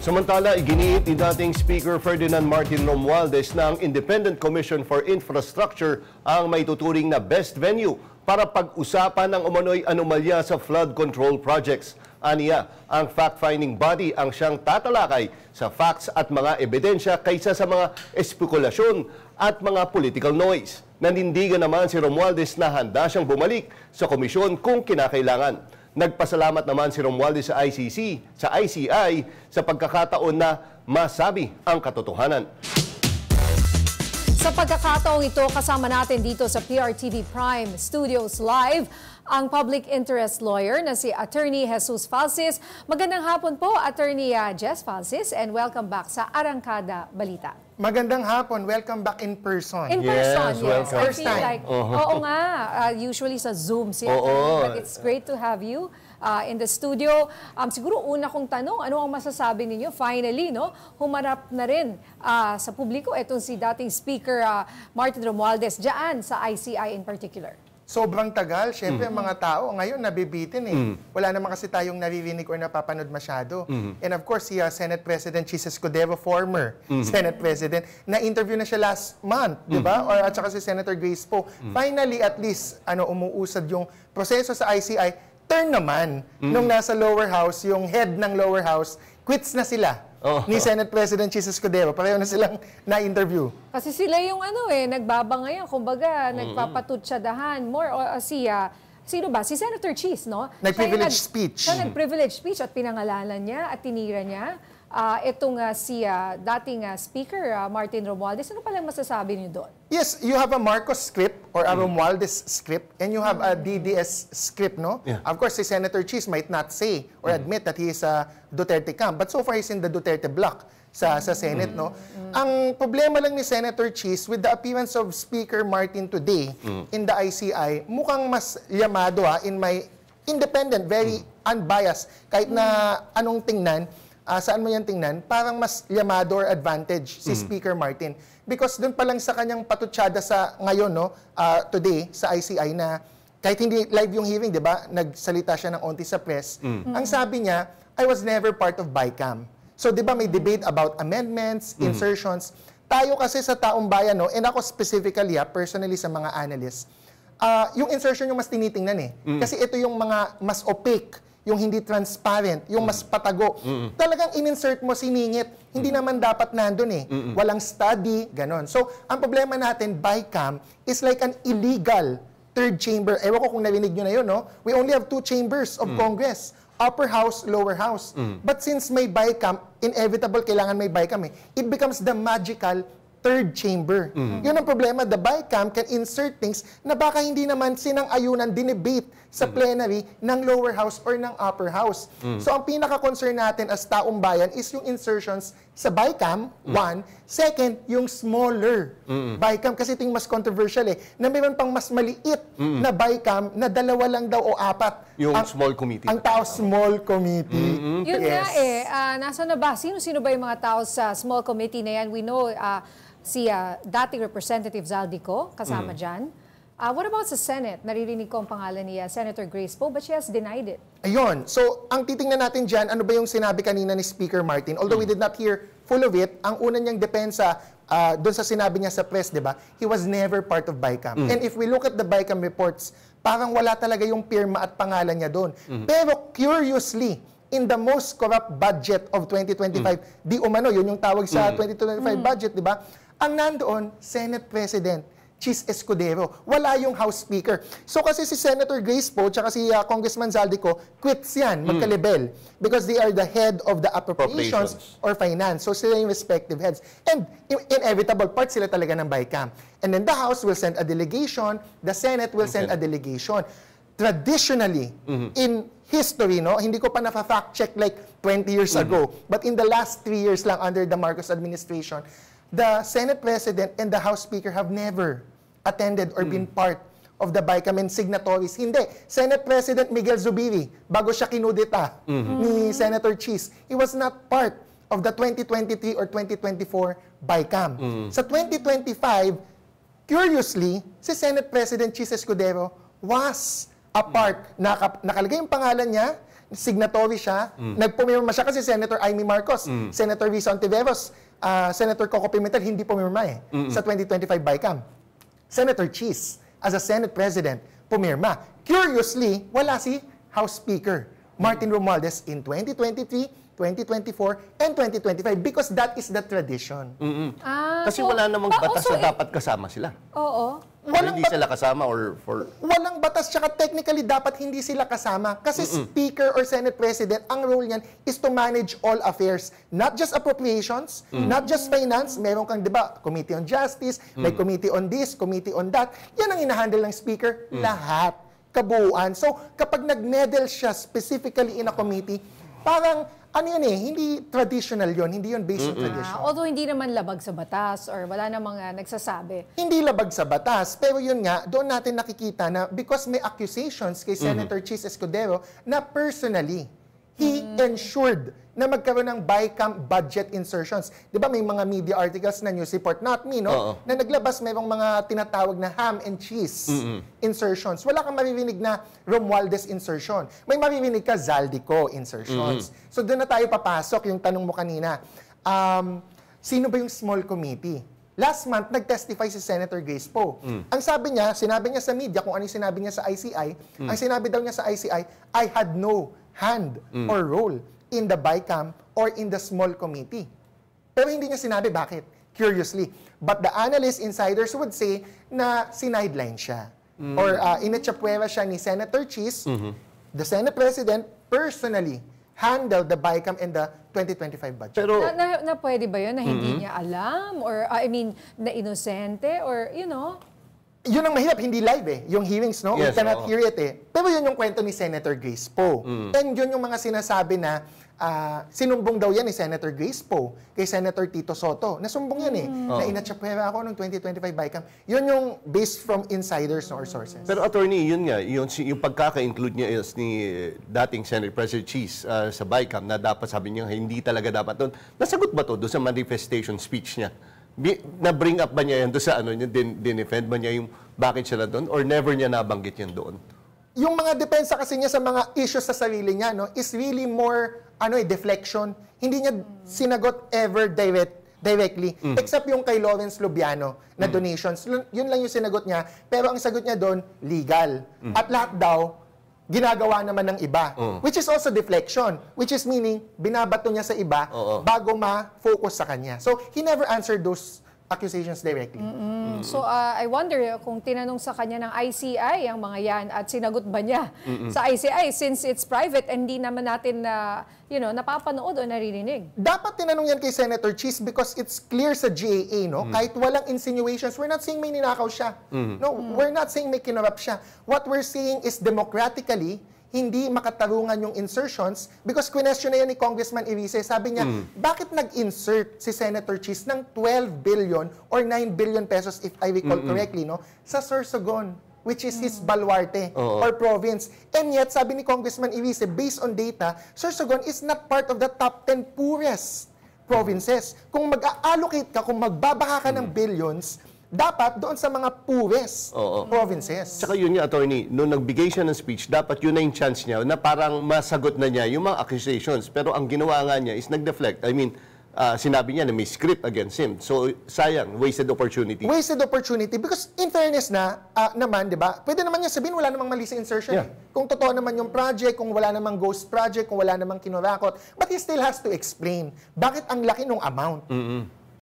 Samantala, iginiit ni dating Speaker Ferdinand Martin Romualdez na ang Independent Commission for Infrastructure ang may tuturing na best venue para pag-usapan ng umano'y anomalya sa flood control projects. Aniya, ang fact-finding body ang siyang tatalakay sa facts at mga ebidensya kaysa sa mga espekulasyon at mga political noise. Nanindigan naman si Romualdez na handa siyang bumalik sa komisyon kung kinakailangan. Nagpasalamat naman si Romualdez sa ICI sa pagkakataon na masabi ang katotohanan. Sa pagkakataong ito, kasama natin dito sa PRTV Prime Studios Live ang public interest lawyer na si Attorney Jesus Falsis. Magandang hapon po, Attorney Jess Falsis, and welcome back sa Arangkada Balita. Magandang hapon. Welcome back in person. In person, yes. Welcome. I feel like, oo nga, usually sa Zoom siya. But it's great to have you in the studio. Siguro una kong tanong, ano ang masasabi ninyo? Finally, no, humarap na rin sa publiko itong si dating Speaker Martin Romualdez dyan sa ICI in particular. Sobrang tagal. Siyempre, mga tao ngayon nabibitin eh. Wala naman kasi tayong naririnig or napapanood masyado. And of course, si Senate President Chis Escudero, former Senate President, na-interview na siya last month, di ba? Or at saka si Senator Grace Poe. Finally, at least, umuusad yung proseso sa ICI. Turn naman, nung nasa lower house, yung head ng lower house, quits na sila. Ni Senate President Chis Escudero. Pareho na silang na-interview. Kasi sila yung nagbabangayan, kumbaga, nagpapatutsadahan. More sino ba? Si Senator Chis, no? Nag-privilege speech. Siya nag-privilege speech at pinangalanan niya at tinira niya. Itong si dating Speaker Martin Romualdez. Ano palang masasabi niyo doon? Yes, you have a Marcos script or a Romualdez script and you have a DDS script, no? Yeah. Of course, si Senator Chis might not say or admit that he is a Duterte camp, but so far he's in the Duterte bloc sa Senate, no? Ang problema lang ni Senator Chis with the appearance of Speaker Martin today in the ICI, mukhang mas yamado in my independent, very unbiased, kahit na anong tingnan, saan mo yan tingnan, parang mas yamado or advantage si Speaker Martin. Because doon pa lang sa kanyang patutsyada sa ngayon, no, today, sa ICI na kahit hindi live yung hearing, di ba, nagsalita siya ng onti sa press, ang sabi niya, I was never part of BICAM. So, di ba, may debate about amendments, insertions. Tayo kasi sa taong bayan, no, and ako specifically, personally sa mga analysts, yung insertion yung mas tinitingnan eh. Kasi ito yung mga mas opaque, yung hindi transparent, yung mas patago. Talagang in-insert mo, siningit. Hindi naman dapat nandun eh. Walang study, ganon. So, ang problema natin, BICAM is like an illegal third chamber. Ewan ko kung narinig nyo na yun, no? We only have two chambers of Congress. Upper house, lower house. But since may BICAM, inevitable kailangan may BICAM eh. It becomes the magical third chamber. Yun ang problema. The BICAM can insert things na baka hindi naman sinang-ayunan, dinebate sa plenary ng lower house or ng upper house. So, ang pinaka-concern natin as taong bayan is yung insertions sa BICAM, one. Second, yung smaller BICAM. Kasi ito yung mas controversial eh. Na mayroon pang mas maliit na BICAM na dalawa lang daw o apat. Yung small committee. Ang tao, small committee. Yun nga nasa na ba? Sino-sino ba yung mga tao sa small committee na yan? We know si dating Representative Zaldico, kasama dyan. What about sa Senate? Naririnig ko ang pangalan ni Senator Grace Poe, but she has denied it. Ayun. So, ang titingnan natin dyan, ano ba yung sinabi kanina ni Speaker Martin? Although we did not hear full of it, ang una niyang depensa doon sa sinabi niya sa press, di ba? He was never part of BICAM. And if we look at the BICAM reports, parang wala talaga yung pirma at pangalan niya doon. Pero curiously, in the most corrupt budget of 2025, di umano, yun yung tawag sa 2025 budget, di ba? Ang nandoon, Senate President Chis Escudero. Wala yung House Speaker. So kasi si Senator Grace Poe tsaka si Congressman Zaldico, quits yan, magkalibel. Because they are the head of the appropriations or finance. So sila yung respective heads. And inevitable part sila talaga ng BICAM. And then the House will send a delegation, the Senate will send a delegation. Traditionally, in history, no, hindi ko pa na-fact check like 20 years ago, but in the last 3 years lang under the Marcos administration, the Senate President and the House Speaker have never attended or been part of the BICAM and signatories. Hindi. Senate President Miguel Zubiri, bago siya kinudeta ni Senator Chis, he was not part of the 2023 or 2024 BICAM. Sa 2025, curiously, si Senate President Chis Escudero was a part, nakalagay yung pangalan niya, signatory siya, nagpumirma siya kasi Senator Amy Marcos, Senator Risa Ontiveros, Senator Coco Pimentel, hindi pumirma sa 2025 BICAM. Senator Cheese, as a Senate President, pumirma. Curiously, wala si House Speaker Martin Romualdez in 2023, 2024, and 2025 because that is the tradition. Kasi wala namang batas na dapat kasama sila. Oo. Hindi sila kasama or for... Walang batas, tsaka technically dapat hindi sila kasama. Kasi Speaker or Senate President, ang role niyan is to manage all affairs. Not just appropriations, not just finance. Meron kang, di ba, Committee on Justice, may Committee on this, Committee on that. Yan ang inahandle ng Speaker. Lahat. Kabuuan. So, kapag nag-medal siya specifically in a committee, parang, ano yun hindi traditional yun, hindi yun based on tradition. Although hindi naman labag sa batas or wala namang nagsasabi. Hindi labag sa batas, pero yun nga, doon natin nakikita na because may accusations kay Senator Cheese Escudero na personally, he ensured na magkaroon ng BICAM budget insertions. Di ba may mga media articles na News Report, not me, no? Na naglabas mayroong mga tinatawag na ham and cheese insertions. Wala kang maririnig na Romualdez insertion. May maririnig ka Zaldico insertions. So doon na tayo papasok, yung tanong mo kanina. Sino ba yung small committee? Last month, nag-testify si Senator Grace Poe. Ang sinabi niya sa media, kung ano yung sinabi niya sa ICI, ang sinabi daw niya sa ICI, I had no hand or role in the BICAM or in the small committee. Pero hindi niya sinabi bakit, curiously. But the analyst insiders would say na sinideline siya. Or inatsapuera siya ni Senator Cheese, the Senate President, personally handled the BICAM and the 2025 budget. Pero, Na pwede ba yun na hindi niya alam? Or, na inosente? Or, Yun ang mahirap, hindi live yung hearings, no? Yes, We cannot hear it Pero yun yung kwento ni Senator Grace Poe. And yun yung mga sinasabi na sinumbong daw yan ni Senator Grace Poe kay Senator Tito Soto. Nasumbong yan na inatsapuera ako noong 2025 BICAM. Yun yung based from insiders or sources. pero attorney, yun nga, yung pagkaka-include niya is ni dating Senate President Cheese sa BICAM na dapat sabi niya hindi talaga dapat doon. Nasagot ba to doon sa manifestation speech niya? Na-bring up ba niya yan doon sa dinefend ba niya yung bakit siya na doon? Or never niya nabanggit yan doon? Yung mga depensa kasi niya sa mga issues sa sarili niya, no, is really more, deflection. Hindi niya sinagot ever directly. Except yung kay Lawrence Lubiano na donations. Yun lang yung sinagot niya. Pero ang sagot niya doon, legal. At lahat daw, ginagawa naman ng iba. Which is also deflection. Which is meaning, binabato niya sa iba bago ma-focus sa kanya. So, he never answered those accusations directly. So, I wonder kung tinanong sa kanya ng ICI ang mga yan at sinagot ba niya sa ICI since it's private and hindi naman natin napapanood o naririnig. Dapat tinanong yan kay Senator Cheese because it's clear sa GAA, no? Kahit walang insinuations, we're not saying may ninakaw siya. No, we're not saying may kinurap siya. What we're saying is democratically, hindi makatarungan yung insertions because question na yan ni Congressman Irice. Sabi niya, bakit nag-insert si Senator Cheese ng 12 billion or 9 billion pesos, if I recall correctly, no, sa Sorsogon, which is his baluarte or province. And yet, sabi ni Congressman Irice, based on data, Sorsogon is not part of the top 10 poorest provinces. Kung mag-allocate ka, kung magbabaka ka ng billions, dapat doon sa mga poorest provinces. Tsaka yun nga, attorney, nung nagbigay siya ng speech, dapat yun na yung chance niya na parang masagot na niya yung mga accusations. Pero ang ginawa nga niya is nag-deflect. I mean, sinabi niya na may script against him. So, sayang, wasted opportunity. Wasted opportunity because in fairness naman, di ba, pwede naman niya sabihin wala namang mali sa insertion. Yeah. Kung totoo naman yung project, kung wala namang ghost project, kung wala namang kinurakot, but he still has to explain bakit ang laki ng amount.